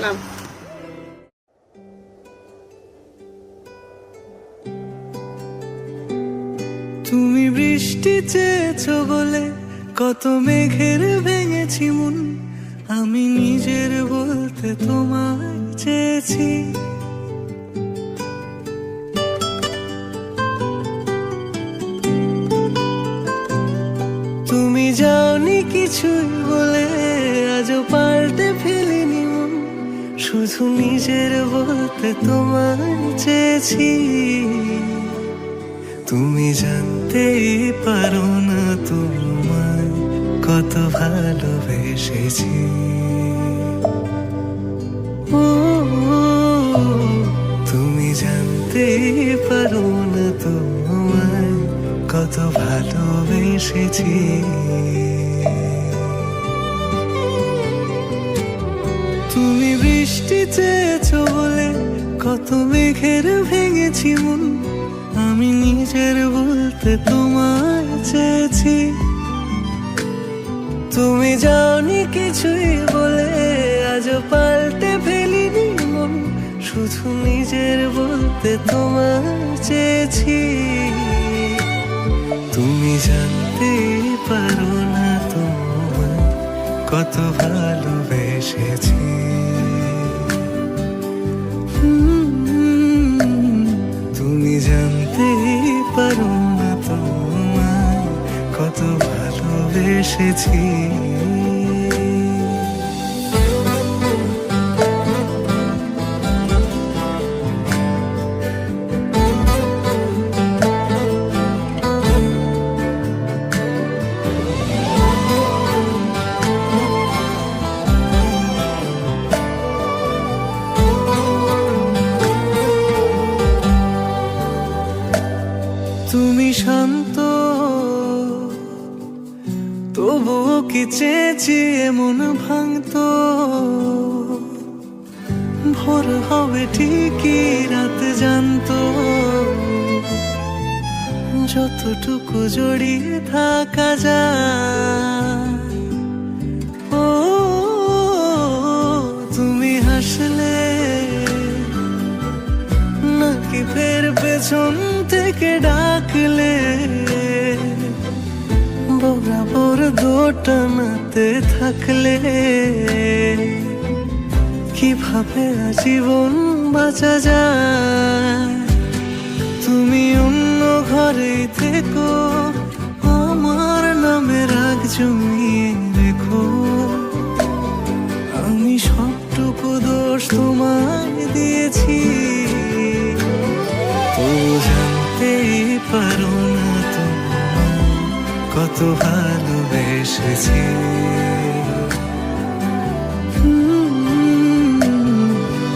নাও। তুমি বৃষ্টি চেয়েছো বলে কত মেঘের ভেঙেছি মন, আমি নিজের বলতে তোমায় চেয়েছি। তুমি যাওনি কিছুই বলে আজও পাল্টে ফেলিনি মন, শুধু নিজের বলতে তোমায় চেয়েছি। তুমি জানতেই পারো না তোমায় কত ভালোবেসেছি। ও তুমি জানতেই পারো না তোমায় কত ভালোবেসেছি। তুমি বৃষ্টি চেয়েছো বলে কত মেঘের ভেঙেছি মন, আমি নিজের বলতে তোমায় চেয়েছি। তুমি যাওনি কিছুই বলে আজও পাল্টে ফেলিনি মন, শুধু নিজের বলতে তোমায় চেয়েছি। তুমি জানতে পারো না তোমায় কত ভালোবেসেছি। তুমি জানতে পারো না তোমায় কত ভালোবেসেছি। তুমি শান্ত তবুও কি চেয়েছি এমন ভাঙতো, ভোর হবে ঠিকই রাত জানতো, যতটুকু জড়িয়ে থাকা যায়। ও তুমি হাসলে নাকি ফের পেছন থেকে ডাকলে, বরাবর দোটানাতে থাকলে কিভাবে আজীবন বাঁচা যায়। তুমি অন্য ঘরে থেকো, আমার নামে রাগ জমিয়ে রেখো, আমি সবটুকু দোষ তোমায় দিয়েছি। তো জানতেই পারো না তোমায় কত ভালোবেসেছি।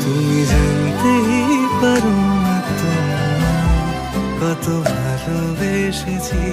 তুমি জানতেই পারো না তোমায় কত ভালোবেসেছি।